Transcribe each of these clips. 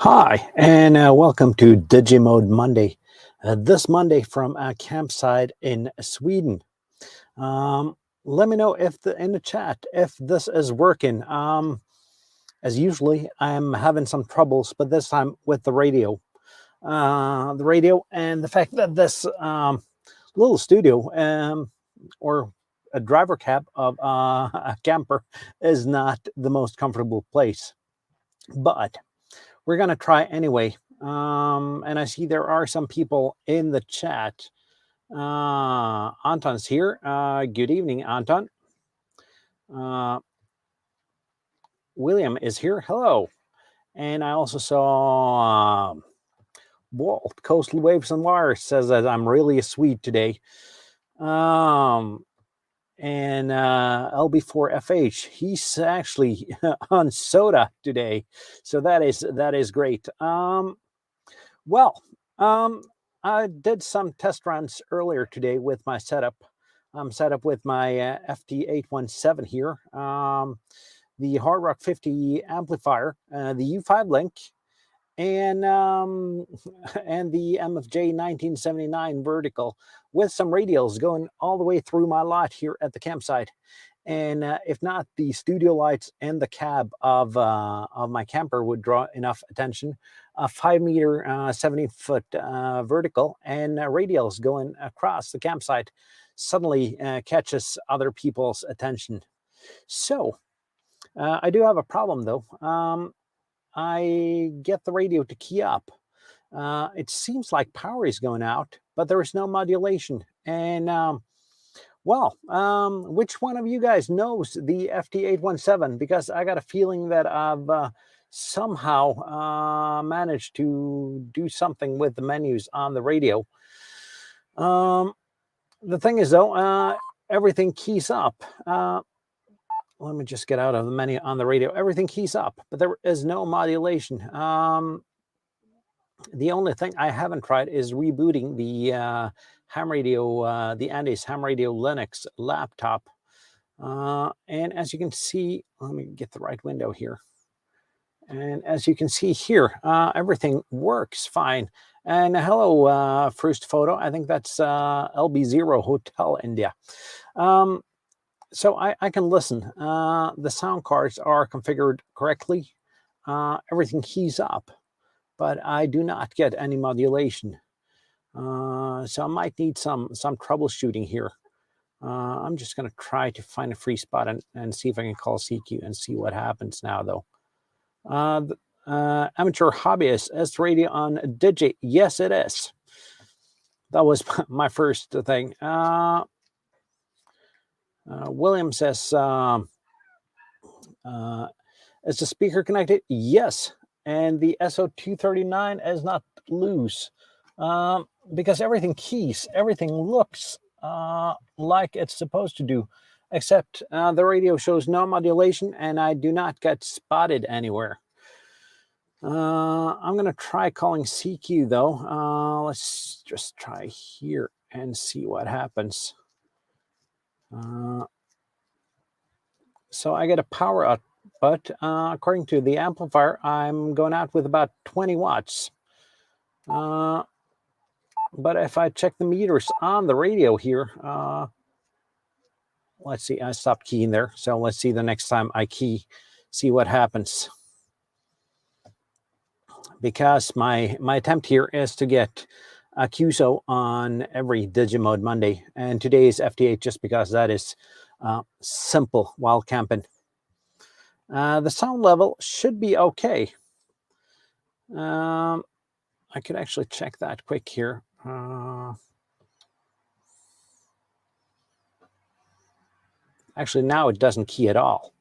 Hi, and welcome to Digimode Monday. This Monday from a campsite in Sweden. Um, Let me know if in the chat if this is working. As usually, I'm having some troubles, but this time with the radio. The radio and the fact that this little studio or a driver cab of a camper is not the most comfortable place. But we're going to try anyway. And I see there are some people in the chat. Anton's here. Good evening, Anton. Uh, William is here. Hello. And I also saw Walt, Coastal Waves and Wires, says that I'm really sweet today. And LB4FH, he's actually on soda today. So that is great. Well, I did some test runs earlier today with my setup. I'm set up with my FT817 here, the Hard Rock 50 amplifier, the U5 link, and and the MFJ 1979 vertical with some radials going all the way through my lot here at the campsite. And if not, the studio lights and the cab of my camper would draw enough attention. A 5-meter, 70-foot vertical and radials going across the campsite suddenly catches other people's attention. So I do have a problem though. I get the radio to key up. It seems like power is going out, but there is no modulation. And which one of you guys knows the FT817? Because I got a feeling that I've somehow managed to do something with the menus on the radio. The thing is, though, everything keys up. Let me just get out of the menu on the radio. Everything keys up, but there is no modulation. The only thing I haven't tried is rebooting the ham radio, the Andes ham radio Linux laptop. And as you can see, let me get the right window here. And as you can see here, everything works fine. And hello, first photo. I think that's LB0 Hotel India. So I can listen. The sound cards are configured correctly. Everything keys up, but I do not get any modulation. So I might need some troubleshooting here. I'm just going to try to find a free spot and see if I can call CQ and see what happens now, though. Amateur hobbyist, is radio on Digi? Yes, it is. That was my first thing. William says, is the speaker connected? Yes. And the SO239 is not loose because everything keys, everything looks like it's supposed to do, except the radio shows no modulation and I do not get spotted anywhere. I'm going to try calling CQ though. Let's just try here and see what happens. So I get a power out, but according to the amplifier, I'm going out with about 20 watts. But if I check the meters on the radio here, let's see, I stopped keying there. So let's see the next time I key, see what happens. Because my attempt here is to get a QSO on every Digimode Monday. And today is FT8 just because that is simple while camping. The sound level should be okay. I could actually check that quick here. Actually, now it doesn't key at all.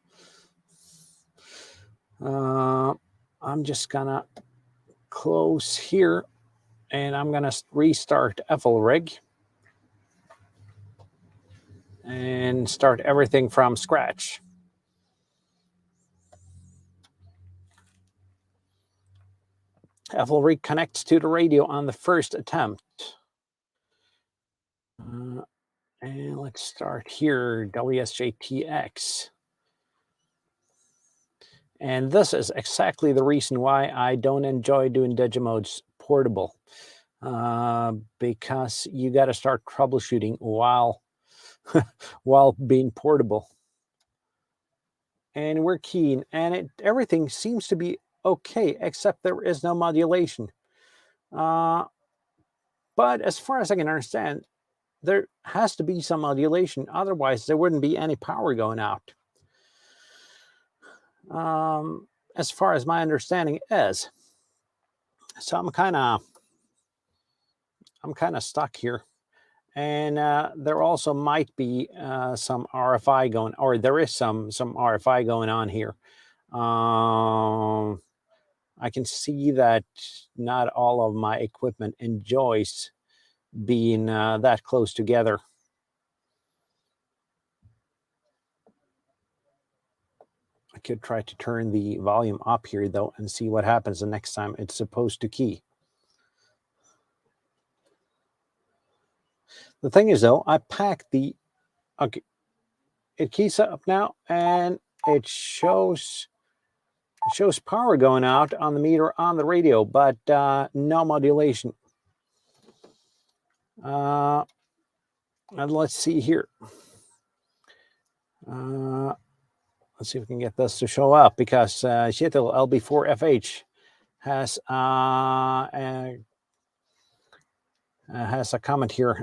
I'm just gonna close here and I'm gonna restart FLRig and start everything from scratch. FLRig connects to the radio on the first attempt. And let's start here, WSJTX. And this is exactly the reason why I don't enjoy doing Digimodes portable, because you got to start troubleshooting while while being portable. And we're keying, and everything seems to be okay, except there is no modulation. But as far as I can understand, there has to be some modulation, otherwise there wouldn't be any power going out. As far as my understanding is. So I'm kind of stuck here. And there also might be some RFI going, or there is some RFI going on here. I can see that not all of my equipment enjoys being that close together. I could try to turn the volume up here though and see what happens the next time it's supposed to key. The thing is though, I packed the, okay, it keys up now and it shows power going out on the meter on the radio, but no modulation. And let's see here. Let's see if we can get this to show up, because Kjetil LB4FH has a comment here.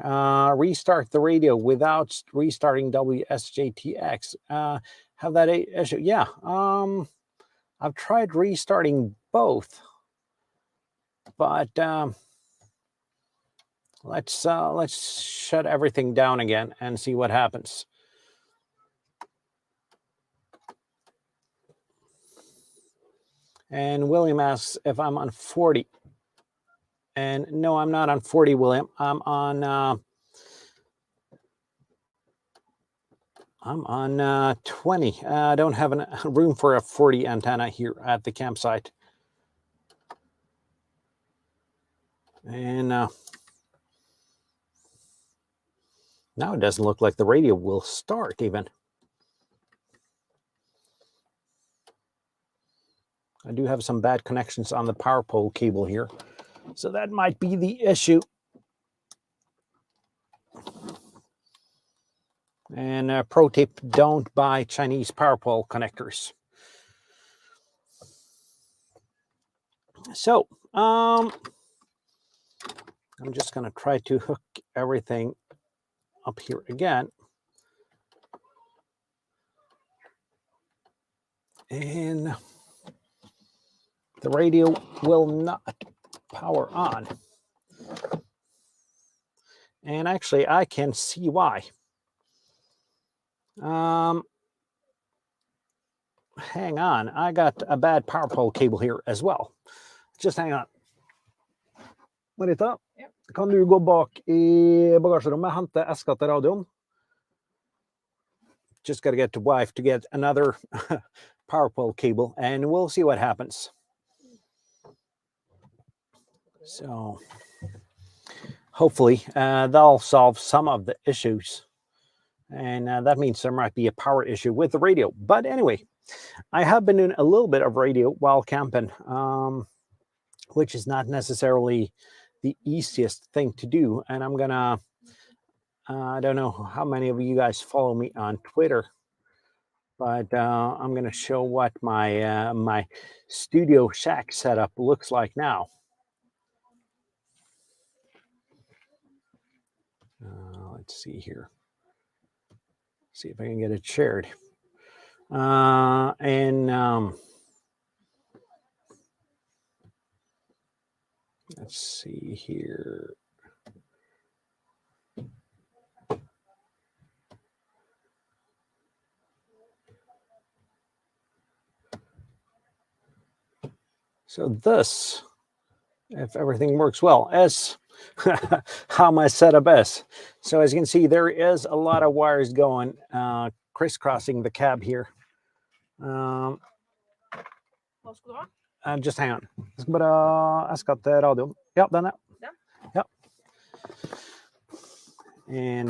Restart the radio without restarting WSJTX. Have that issue? Yeah. I've tried restarting both, but let's shut everything down again and see what happens. And William asks if I'm on 40. And no, I'm not on 40, William. I'm on 20. I don't have room for a 40 antenna here at the campsite. And now it doesn't look like the radio will start even. I do have some bad connections on the power pole cable here, so that might be the issue. And pro tip, don't buy Chinese power pole connectors. So I'm just going to try to hook everything up here again. And the radio will not power on. And actually, I can see why. Hang on, I got a bad power pole cable here as well. Just hang on. Marita, ja. Kan du gå bak I bagasjerommet, hente eska til radioen? Just got to get to wife to get another power pole cable, and we'll see what happens. So hopefully that'll solve some of the issues. And that means there might be a power issue with the radio. But anyway, I have been doing a little bit of radio while camping, which is not necessarily the easiest thing to do. And I'm gonna, I don't know how many of you guys follow me on Twitter, but I'm gonna show what my my studio shack setup looks like now. Let's see here. See if I can get it shared. Let's see here. So this, if everything works well, is how my setup is. So as you can see, there is a lot of wires going, crisscrossing the cab here. Just hang on. Jeg skal bare eske til radioen. Ja, den er. Ja. And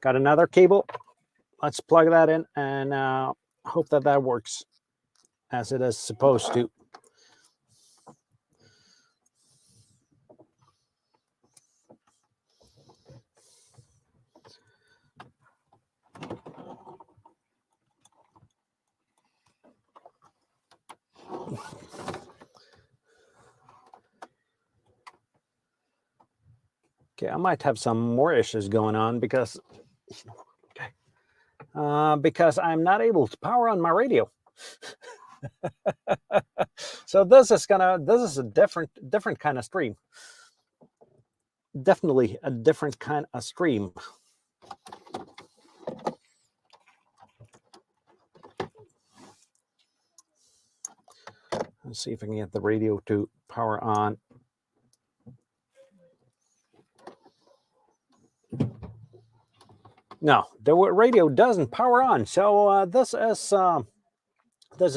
got another cable let's plug that in and hope that that works as it is supposed to. Okay, I might have some more issues going on because I'm not able to power on my radio. So this is a different kind of stream. Definitely a different kind of stream. Let's see if I can get the radio to power on. No, the radio doesn't power on. So this is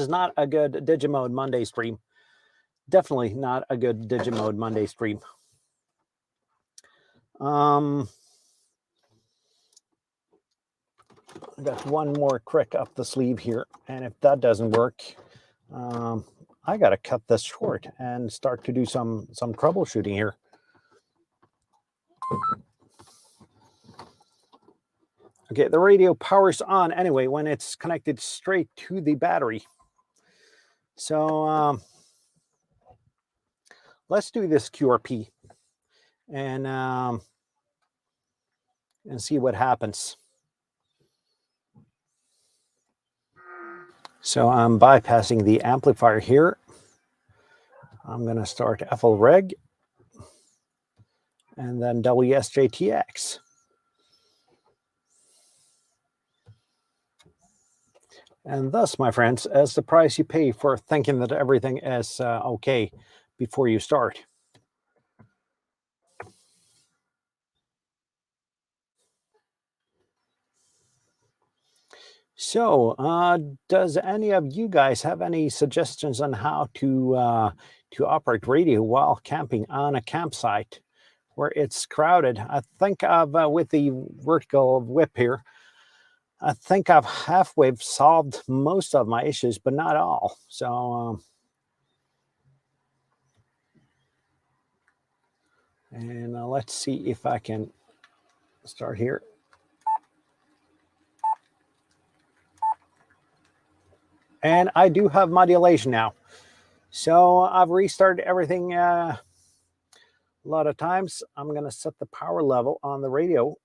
not a good Digimode Monday stream. Definitely not a good Digimode Monday stream. I got one more trick up the sleeve here, and if that doesn't work, I got to cut this short and start to do some troubleshooting here. Okay, the radio powers on anyway when it's connected straight to the battery. So let's do this QRP and see what happens. So I'm bypassing the amplifier here. I'm going to start FL Reg and then WSJTX. And thus, my friends, is the price you pay for thinking that everything is okay before you start. So, does any of you guys have any suggestions on how to operate radio while camping on a campsite where it's crowded? I think with the vertical whip here, I think I've halfway solved most of my issues, but not all. So, and let's see if I can start here. And I do have modulation now. So I've restarted everything a lot of times. I'm going to set the power level on the radio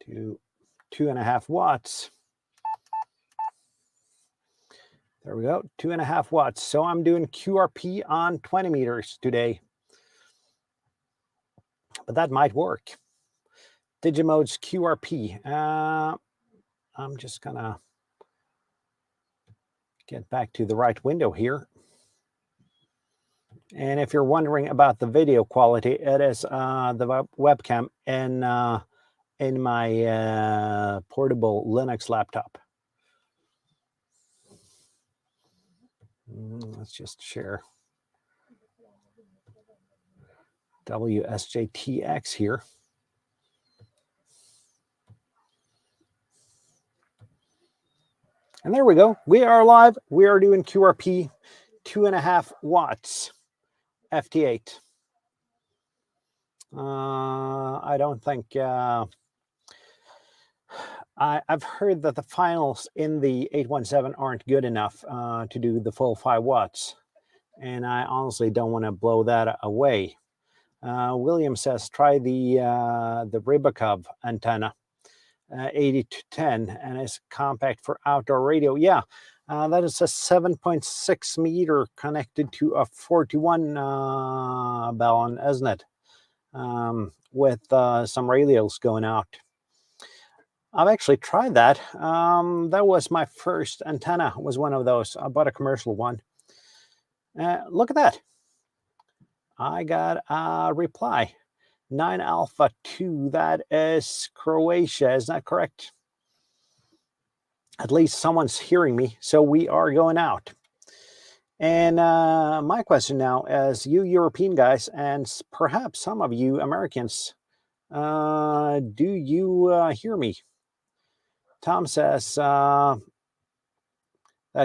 to 2.5 watts. There we go, 2.5 watts. So I'm doing QRP on 20 meters today. But that might work. Digimode's QRP. I'm just going to get back to the right window here. And if you're wondering about the video quality, it is the webcam in my portable Linux laptop. Let's just share WSJTX here. And there we go. We are live. We are doing QRP 2.5 watts FT8. I don't think I've heard that the finals in the 817 aren't good enough to do the full 5 watts. And I honestly don't want to blow that away. William says, try the Rybakov antenna, 80-10, and it's compact for outdoor radio. Yeah, that is a 7.6 meter connected to a 41 ballon, isn't it? With some radios going out. I've actually tried that. That was my first antenna, was one of those. I bought a commercial one. Look at that. I got a reply. 9 Alpha 2, that is Croatia, is that correct? At least someone's hearing me, so we are going out. And my question now is, you European guys, and perhaps some of you Americans, do you hear me? Tom says that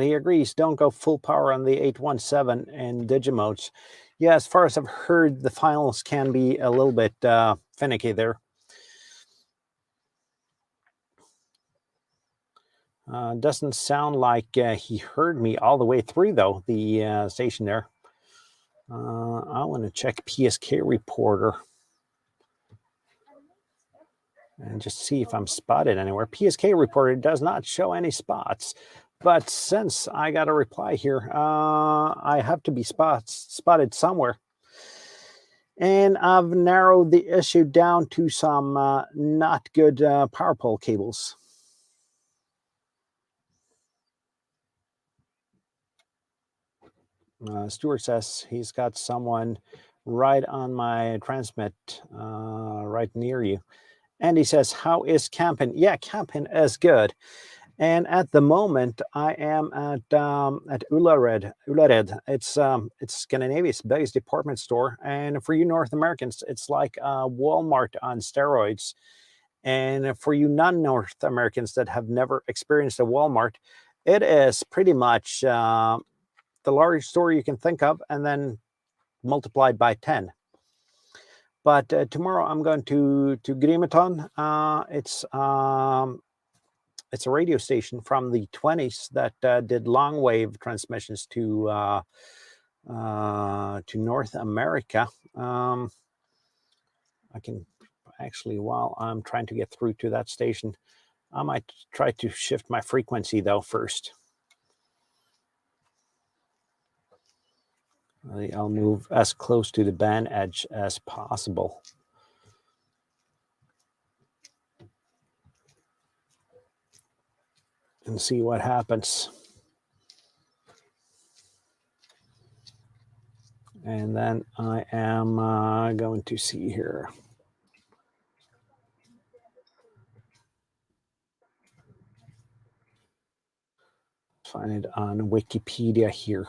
he agrees. Don't go full power on the 817 in Digimodes. Yeah, as far as I've heard, the finals can be a little bit finicky there. Doesn't sound like he heard me all the way through, though, the station there. I want to check PSK reporter and just see if I'm spotted anywhere. PSK reporter does not show any spots, but since I got a reply here, I have to be spotted somewhere. And I've narrowed the issue down to some not good power pole cables. Stuart says he's got someone right on my transmit, right near you. And he says, how is camping? Yeah, camping is good. And at the moment, I am at Ullared. It's Scandinavia's biggest department store. And for you North Americans, it's like Walmart on steroids. And for you non-North Americans that have never experienced a Walmart, it is pretty much the largest store you can think of, and then multiplied by 10. But tomorrow I'm going to Grimeton. It's a radio station from the 20s that did long wave transmissions to North America. I can actually, while I'm trying to get through to that station, I might try to shift my frequency though first. I'll move as close to the band edge as possible. And see what happens. And then I am going to see here. Find it on Wikipedia here.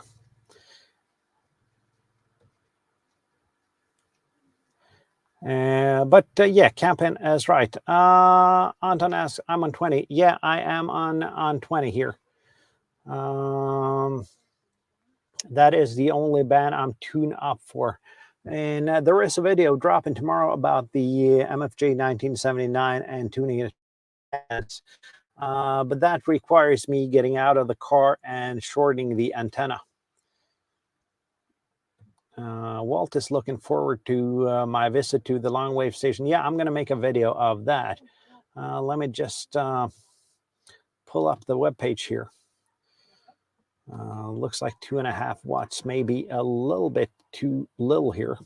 But yeah, camping is right. Anton asks, I'm on 20. Yeah, I am on 20 here. That is the only band I'm tuned up for. And there is a video dropping tomorrow about the MFJ 1979 and tuning it. But that requires me getting out of the car and shortening the antenna. Walt is looking forward to my visit to the long wave station. Yeah, I'm going to make a video of that. Let me just pull up the webpage here. Looks like 2.5 watts, maybe a little bit too little here.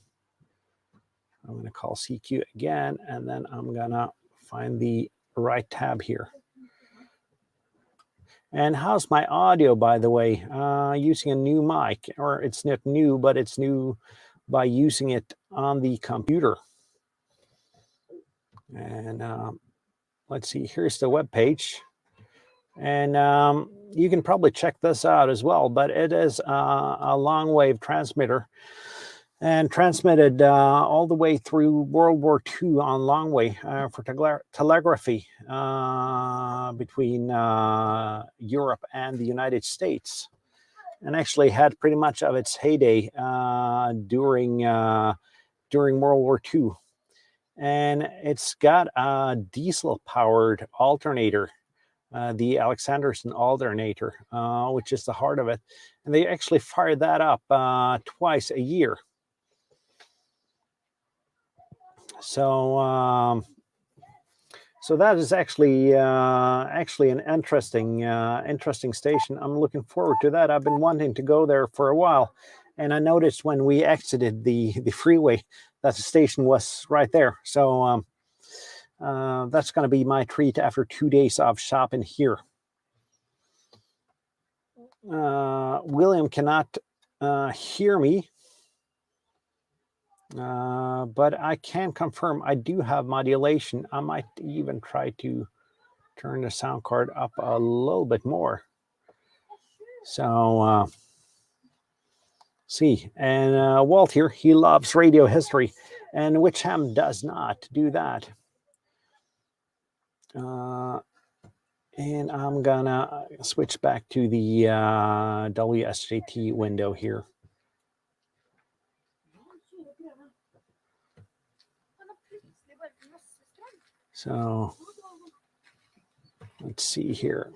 I'm going to call CQ again, and then I'm going to find the right tab here. And how's my audio, by the way? Using a new mic, or it's not new, but it's new by using it on the computer. And let's see, here's the web page. And you can probably check this out as well, but it is a long wave transmitter and transmitted all the way through World War II on long wave for telegraphy between Europe and the United States, and actually had pretty much of its heyday during World War II. And it's got a diesel-powered alternator, the Alexanderson alternator, which is the heart of it. And they actually fire that up twice a year. So so that is actually an interesting station. I'm looking forward to that. I've been wanting to go there for a while, and I noticed when we exited the freeway that the station was right there. So that's going to be my treat after 2 days of shopping here. William cannot hear me. But I can confirm I do have modulation. I might even try to turn the sound card up a little bit more. So See, and Walt here, he loves radio history, and which ham does not do that. And I'm gonna switch back to the WSJT window here. So let's see here.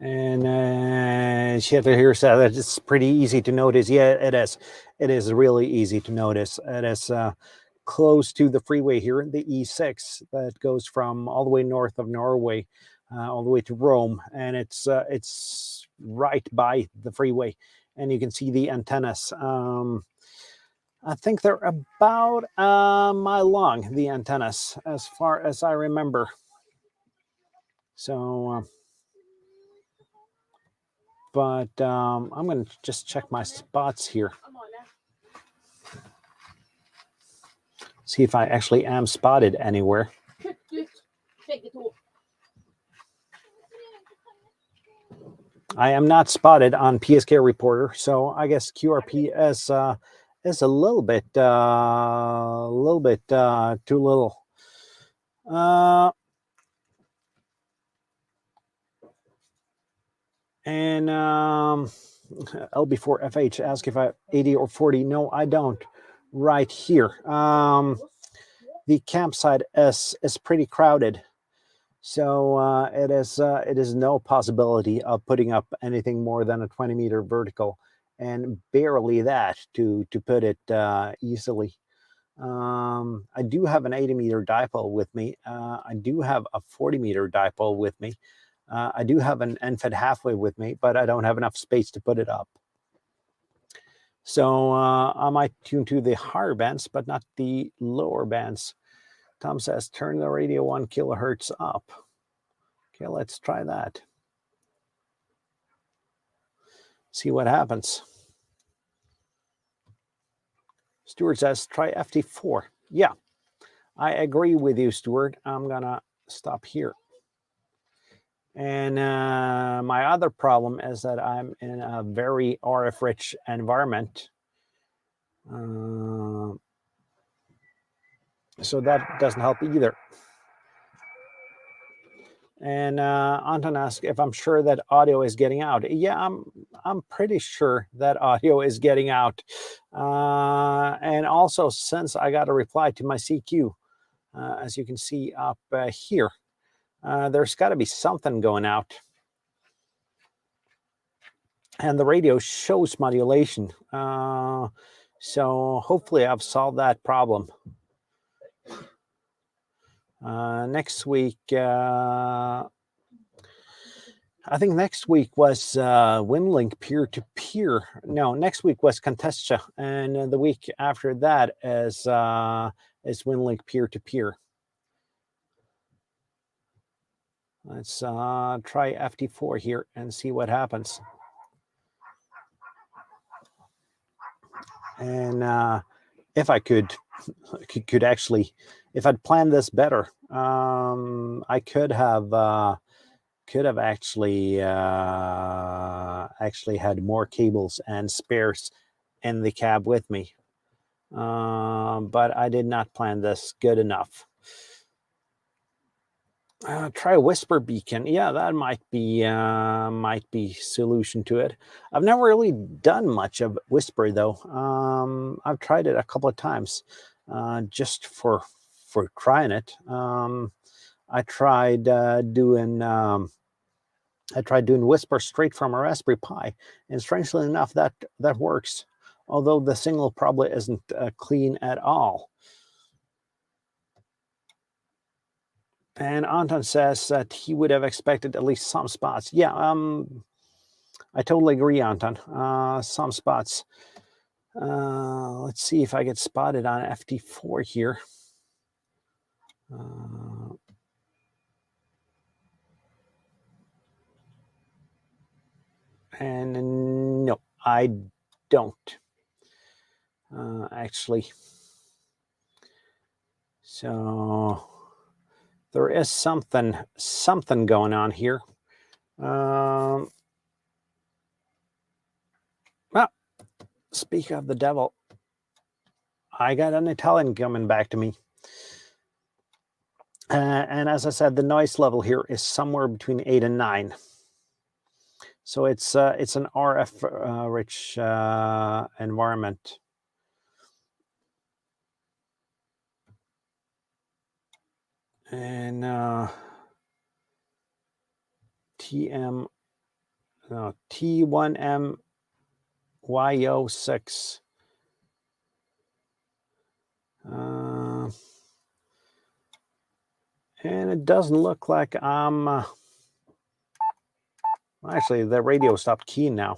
And Sheila here said that it's pretty easy to notice. Yeah, it is. It is really easy to notice. It is close to the freeway here, the E6 that goes from all the way north of Norway, all the way to Rome, and it's right by the freeway, and you can see the antennas. I think they're about a mile long, the antennas, as far as I remember. So. But I'm going to just check my spots here. See if I actually am spotted anywhere. I am not spotted on PSK Reporter, so I guess QRP is a little bit too little. And LB4FH asked if I have 80 or 40. No, I don't. Right here. The campsite is pretty crowded, so it is no possibility of putting up anything more than a 20-meter vertical, and barely that to put it easily. I do have an 80-meter dipole with me. I do have a 40-meter dipole with me. I do have an NFED halfway with me, but I don't have enough space to put it up. So I might tune to the higher bands, but not the lower bands. Tom says, turn the radio 1 kilohertz up. Okay, let's try that. See what happens. Stuart says, try FT4. Yeah, I agree with you, Stuart. I'm going to stop here. And my other problem is that I'm in a very RF-rich environment. So that doesn't help either. And Anton asked if I'm sure that audio is getting out. Yeah, I'm pretty sure that audio is getting out. And also, since I got a reply to my CQ, as you can see up here, there's got to be something going out. And the radio shows modulation. So hopefully I've solved that problem. Next week, I think next week was WinLink peer-to-peer. No, next week was Contestia, and the week after that is WinLink peer-to-peer. Let's try FT4 here and see what happens. And if I could actually, if I'd planned this better, I could have actually had more cables and spares in the cab with me, but I did not plan this good enough. Try a whisper beacon. Yeah, that might be solution to it. I've never really done much of whisper though. I've tried it a couple of times, just for trying it. I tried doing whisper straight from a Raspberry Pi, and strangely enough, that works. Although the signal probably isn't clean at all. And Anton says that he would have expected at least some spots. Yeah, I totally agree, Anton. Some spots. Let's see if I get spotted on FT4 here. And no, I don't. Actually. So There is something going on here. Well, speak of the devil, I got an Italian coming back to me. And as I said, the noise level here is somewhere between 8 and 9. So it's an RF rich environment. And T1MYO6. And it doesn't look like I'm actually, the radio stopped keying now.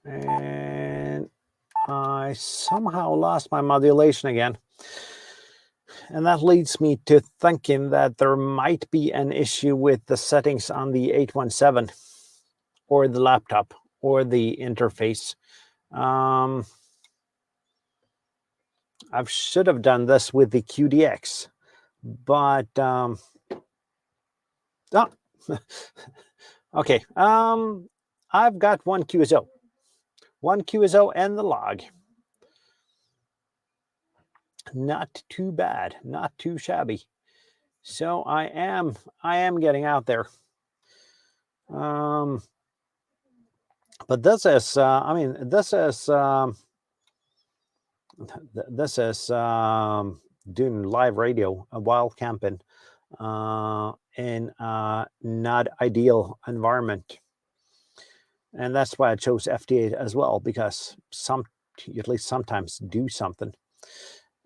And I somehow lost my modulation again. And that leads me to thinking that there might be an issue with the settings on the 817 or the laptop or the interface. I should have done this with the QDX, but okay. I've got one QSO and the log. Not too bad, not too shabby. So I am getting out there. But this is, I mean, this is doing live radio while camping in a not ideal environment. And that's why I chose FT8 as well, because at least sometimes do something.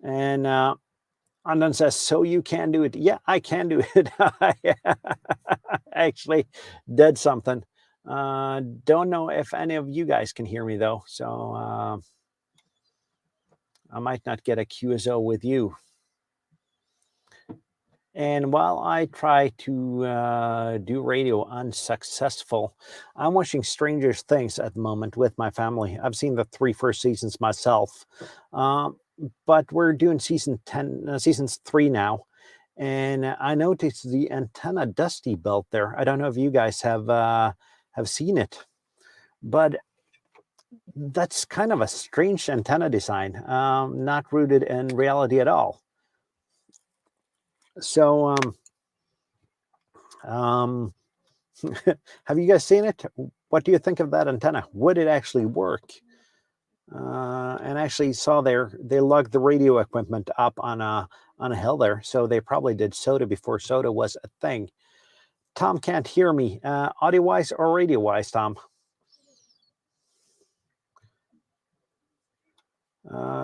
And Andan says, so you can do it. Yeah, I can do it. I actually did something. Don't know if any of you guys can hear me though. So I might not get a QSO with you. And while I try to do radio unsuccessful, I'm watching Stranger Things at the moment with my family. I've seen the 3 first seasons myself. But we're doing seasons 3 now, and I noticed the antenna dusty belt there. I don't know if you guys have seen it, but that's kind of a strange antenna design, not rooted in reality at all. So, have you guys seen it? What do you think of that antenna? Would it actually work? And actually saw they lugged the radio equipment up on a hill there, so they probably did SOTA before SOTA was a thing. Tom can't hear me, audio wise or radio wise, Tom.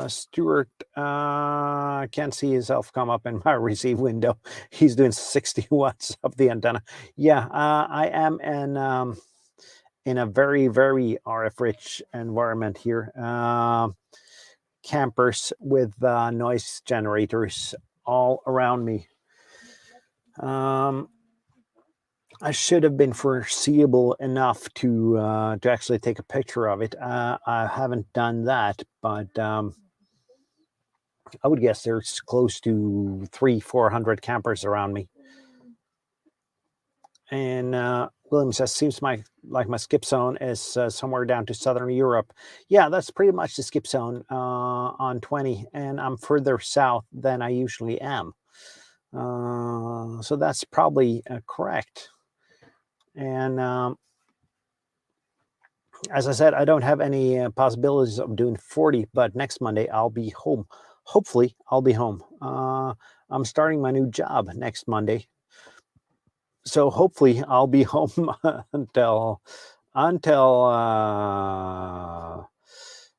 Stuart can't see himself come up in my receive window. He's doing 60 watts of the antenna. Yeah, I am in a very, very RF rich environment here. Campers with noise generators all around me. I should have been foreseeable enough to actually take a picture of it. I haven't done that, but I would guess there's close to 300-400 campers around me. And William says, seems like my skip zone is somewhere down to Southern Europe. Yeah, that's pretty much the skip zone on 20, and I'm further south than I usually am. So that's probably correct. And as I said, I don't have any possibilities of doing 40, but next Monday I'll be home. Hopefully, I'll be home. I'm starting my new job next Monday. So hopefully I'll be home until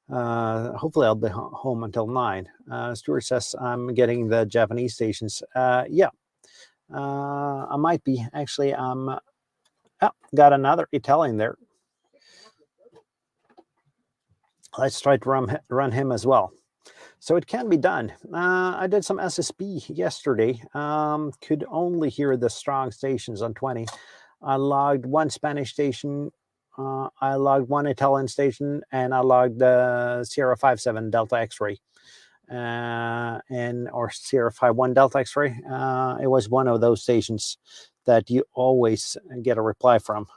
hopefully I'll be home until 9. Stuart says I'm getting the Japanese stations. Yeah, I might be. Actually, I'm got another Italian there. Let's try to run him as well. So it can be done. I did some SSB yesterday. Could only hear the strong stations on 20. I logged one Spanish station. I logged one Italian station, and I logged the Sierra 57 Delta X-ray. and or Sierra 51 Delta X-ray. It was one of those stations that you always get a reply from.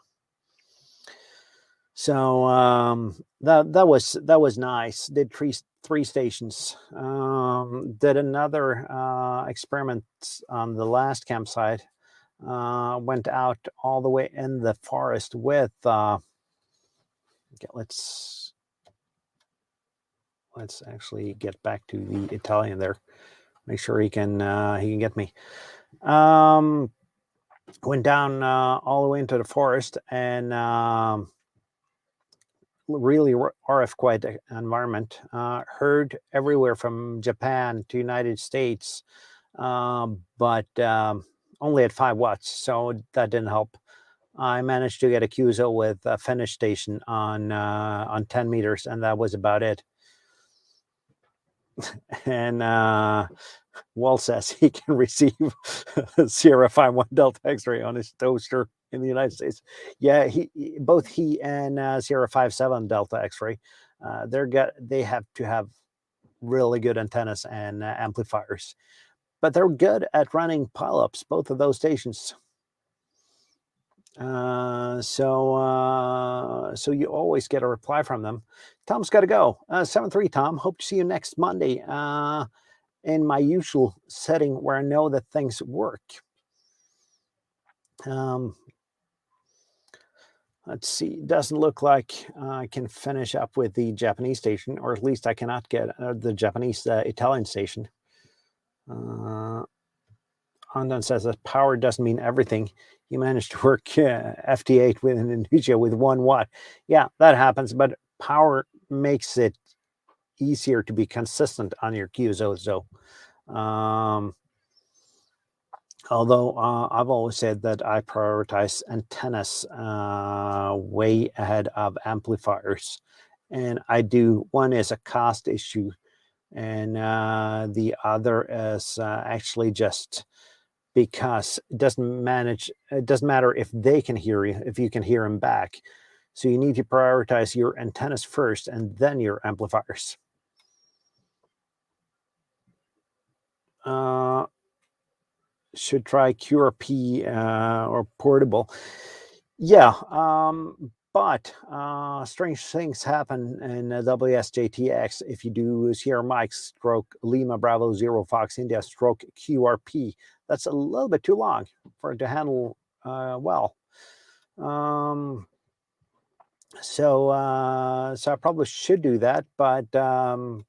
So that was nice. Did three stations. Did another experiment on the last campsite. Went out all the way in the forest with. Okay, let's actually get back to the Italian there. Make sure he can get me. Went down all the way into the forest and really RF quiet environment. Heard everywhere from Japan to United States, but only at 5 watts, so that didn't help. I managed to get a QSO with a Finnish station on 10 meters, and that was about it. And Walt says he can receive Sierra 51 Delta X-ray on his toaster in the United States. Yeah, both he and Sierra 57 Delta X-ray, they have to have really good antennas and amplifiers, but they're good at running pileups, both of those stations. So you always get a reply from them. Tom's got to go. 7-3, Tom. Hope to see you next Monday in my usual setting where I know that things work. Let's see. Doesn't look like I can finish up with the Japanese station, or at least I cannot get the Japanese Italian station. Andan says that power doesn't mean everything. You managed to work FT8 with Indonesia with 1 watt. Yeah, that happens, but power makes it easier to be consistent on your QSO. So, although I've always said that I prioritize antennas way ahead of amplifiers, and I do. One is a cost issue, and the other is actually just because it doesn't matter if they can hear you, if you can hear them back. So you need to prioritize your antennas first and then your amplifiers. Should try QRP or portable. Yeah, but strange things happen in WSJTX if you do Sierra Mike stroke Lima Bravo 0 Fox India stroke QRP. That's a little bit too long for it to handle well. So I probably should do that, but that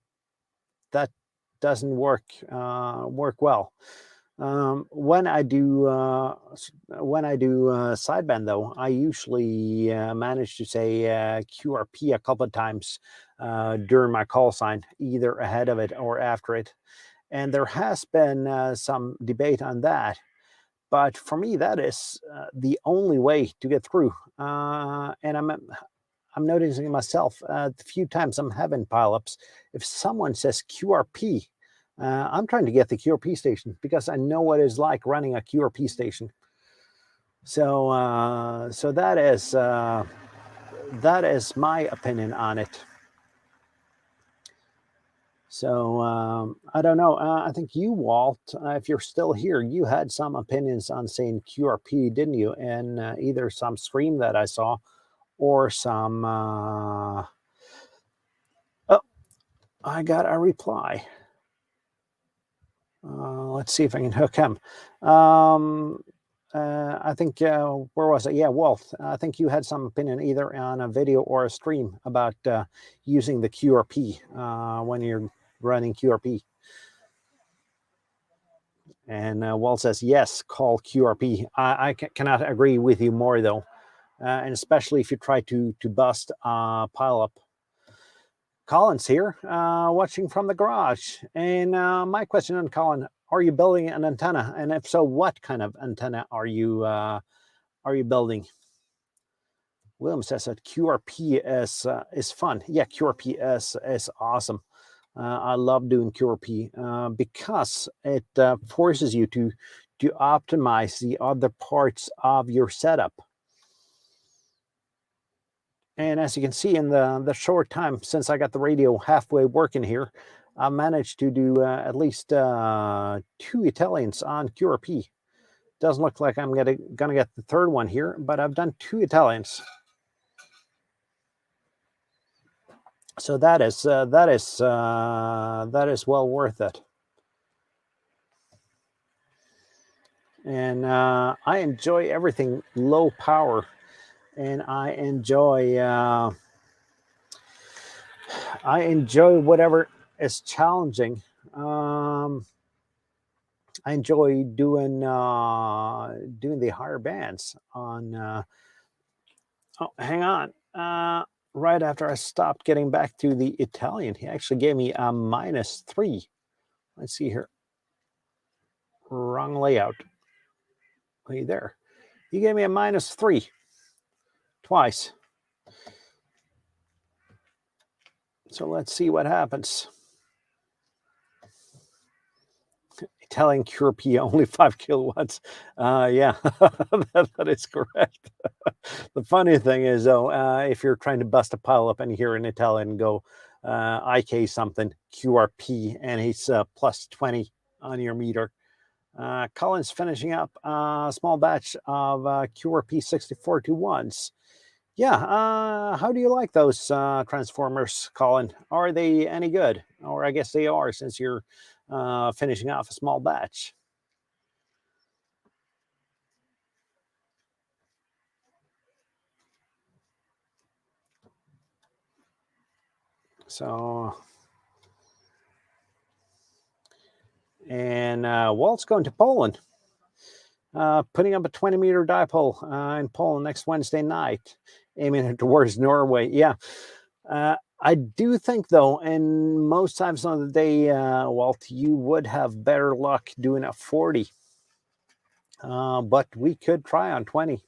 doesn't work well. When I do sideband though, I usually manage to say QRP a couple of times during my call sign, either ahead of it or after it. And there has been some debate on that, but for me that is the only way to get through. And I'm noticing myself the few times I'm having pileups, if someone says QRP, I'm trying to get the QRP station because I know what it's like running a QRP station. So that is my opinion on it. So I don't know. I think you, Walt, if you're still here, you had some opinions on saying QRP, didn't you? And either some stream that I saw or some. Oh, I got a reply. Let's see if I can hook him. I think, where was it? Yeah, Walt, I think you had some opinion either on a video or a stream about using the QRP when you're running QRP. And Walt says, yes, call QRP. I cannot agree with you more, though. And especially if you try to bust pileup. Colin's here, watching from the garage. And my question on Colin, are you building an antenna? And if so, what kind of antenna are you building? William says that QRP is fun. Yeah, QRP is awesome. I love doing QRP because it forces you to optimize the other parts of your setup. And as you can see in the short time since I got the radio halfway working here, I managed to do at least 2 Italians on QRP. Doesn't look like I'm gonna get the third one here, but I've done 2 Italians. So that is well worth it. And I enjoy everything low power, and I enjoy whatever is challenging. I enjoy doing the higher bands on. Oh, hang on. Right after I stopped getting back to the Italian, he actually gave me a -3. Let's see here. Wrong layout. Are you there? He gave me a -3 twice. So let's see what happens. Italian QRP only 5 kilowatts. Yeah, that is correct. The funny thing is, though, if you're trying to bust a pile up and you hear an Italian go IK something QRP and he's +20 on your meter. Colin's finishing up a small batch of QRP 6421s. Yeah, how do you like those transformers, Colin? Are they any good? Or I guess they are, since you're finishing off a small batch. So, and Walt's going to Poland, putting up a 20-meter dipole in Poland next Wednesday night, aiming it towards Norway. Yeah. I do think, though, and most times on the day, Walt, you would have better luck doing a 40. But we could try on 20.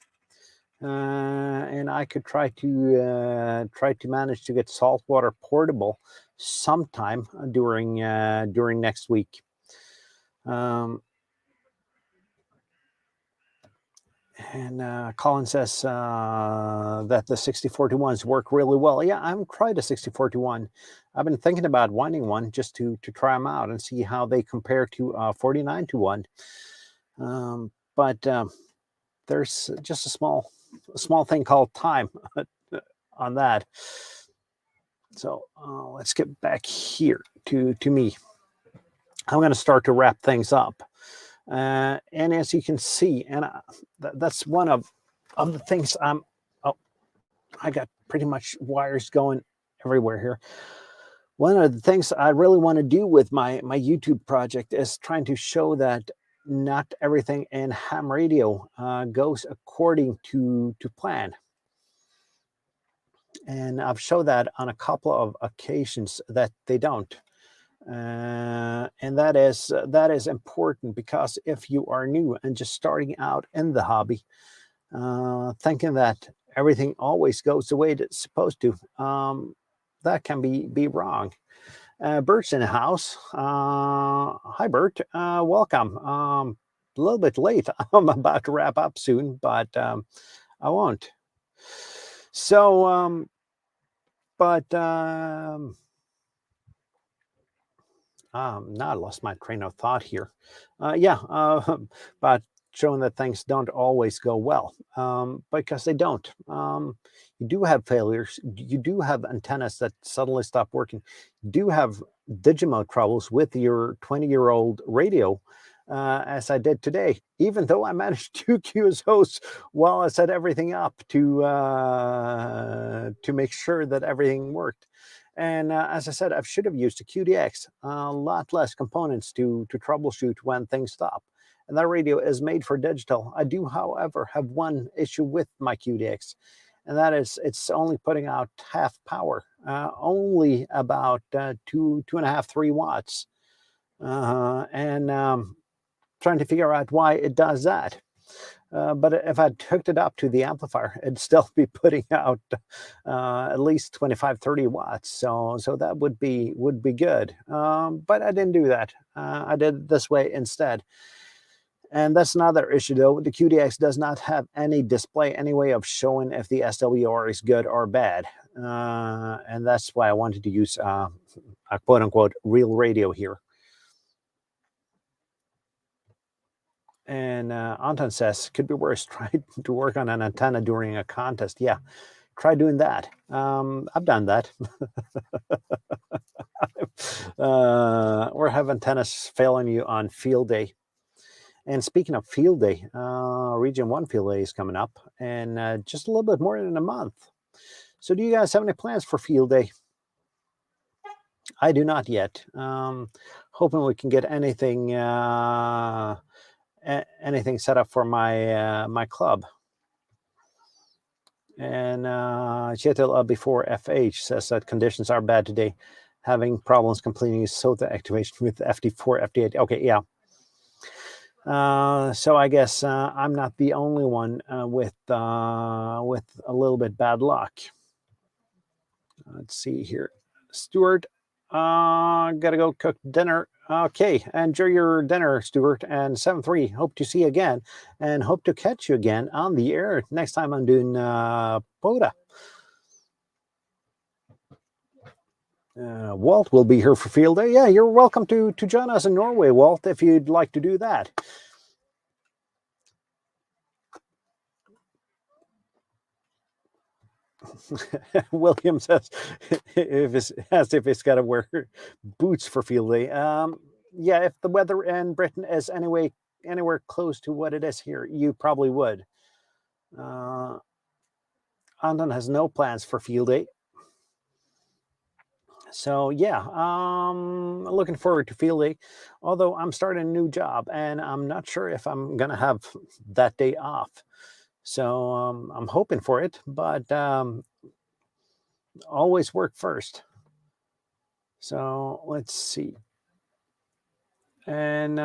And I could try to manage to get saltwater portable sometime during next week. And Colin says that the 6041s work really well. Yeah, I haven't tried a 6041. I've been thinking about wanting one just to try them out and see how they compare to 49-1. But there's just a small thing called time on that. So let's get back here to me. I'm going to start to wrap things up. And as you can see, and that's one of the things I got pretty much wires going everywhere here. One of the things I really want to do with my YouTube project is trying to show that not everything in ham radio goes according to plan. And I've showed that on a couple of occasions that they don't. And that is important, because if you are new and just starting out in the hobby, thinking that everything always goes the way it's supposed to, that can be wrong. Bert's in the house. Hi, Bert. Welcome. A little bit late. I'm about to wrap up soon, but I won't. So, now I lost my train of thought here. But showing that things don't always go well, because they don't. You do have failures. You do have antennas that suddenly stop working. You do have Digimode troubles with your 20-year-old radio, as I did today, even though I managed 2 QSOs while I set everything up to make sure that everything worked. And as I said, I should have used a QDX, a lot less components to troubleshoot when things stop. And that radio is made for digital. I do, however, have one issue with my QDX, and that is it's only putting out half power, only about 2.5, 3 watts. Trying to figure out why it does that. But if I hooked it up to the amplifier, it'd still be putting out at least 25, 30 watts. So that would be good. But I didn't do that. I did it this way instead. And that's another issue, though. The QDX does not have any display, any way of showing if the SWR is good or bad. and that's why I wanted to use a quote-unquote real radio here. And Anton says, could be worse. Try to work on an antenna during a contest. Yeah, try doing that. I've done that. Or have antennas fail on you on field day. And speaking of field day, Region 1 field day is coming up, and just a little bit more than a month. So do you guys have any plans for field day? I do not yet. Hoping we can get anything anything set up for my my club. And Kjetil before FH says that conditions are bad today, having problems completing SOTA activation with FD4, FD8. Okay, yeah. So I guess I'm not the only one with a little bit bad luck. Let's see here, Stuart. Gotta go cook dinner. Okay, enjoy your dinner, Stuart. And 7-3, hope to see you again, and hope to catch you again on the air next time I'm doing POTA. Walt will be here for field day. Yeah, you're welcome to join us in Norway, Walt, if you'd like to do that. William says, as if it's got to wear boots for field day. Yeah, if the weather in Britain is anywhere close to what it is here, you probably would. Anton has no plans for field day. So yeah, looking forward to field day, although I'm starting a new job and I'm not sure if I'm gonna have that day off. So I'm hoping for it, but always work first. So let's see. And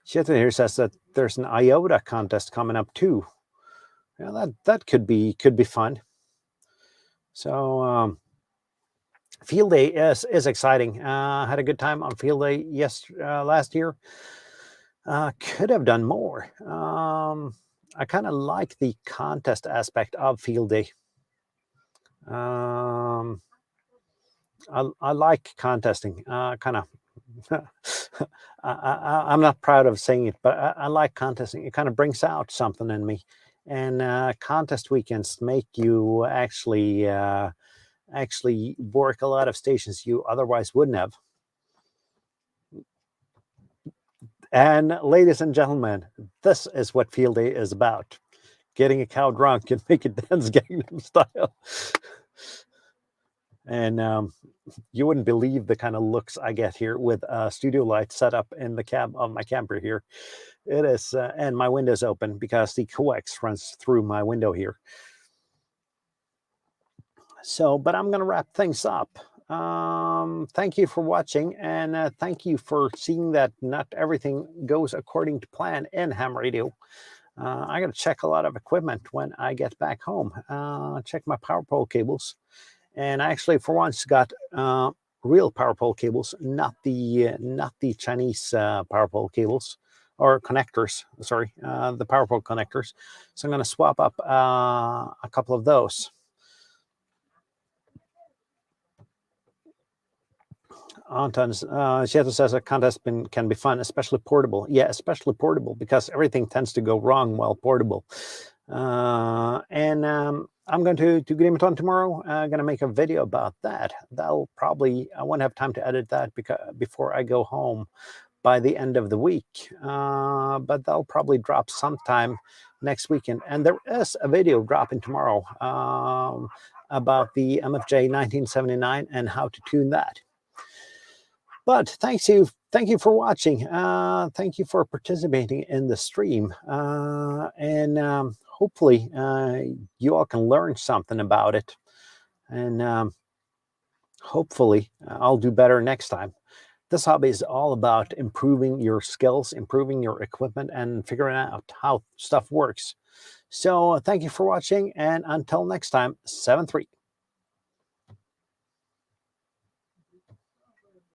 Shetan here says that there's an IOTA contest coming up too. Yeah, that could be fun. So field day is exciting. Had a good time on field day last year. Could have done more. I kind of like the contest aspect of field day. I like contesting. Kind of. I'm not proud of saying it, but I like contesting. It kind of brings out something in me, and contest weekends make you actually work a lot of stations you otherwise wouldn't have. And ladies and gentlemen, this is what field day is about: getting a cow drunk and make it dance Gangnam Style. And you wouldn't believe the kind of looks I get here with studio lights set up in the cab of my camper here. It is, and my window's open because the coax runs through my window here. So, but I'm going to wrap things up. Thank you for watching, and thank you for seeing that not everything goes according to plan in ham radio. I got to check a lot of equipment when I get back home. Check my power pole cables. And I actually, for once, got real power pole cables, not the Chinese power pole cables or connectors. Sorry, the power pole connectors. So I'm going to swap up a couple of those. Anton's Seattle says a contest can be fun, especially portable. Yeah, especially portable, because everything tends to go wrong while portable. I'm going to Digimode tomorrow. I'm going to make a video about that. That'll probably, I won't have time to edit that before I go home by the end of the week. But that'll probably drop sometime next weekend. And there is a video dropping tomorrow about the MFJ 1979 and how to tune that. But thank you for watching. Thank you for participating in the stream. And hopefully you all can learn something about it. And hopefully I'll do better next time. This hobby is all about improving your skills, improving your equipment, and figuring out how stuff works. So thank you for watching. And until next time, 7-3.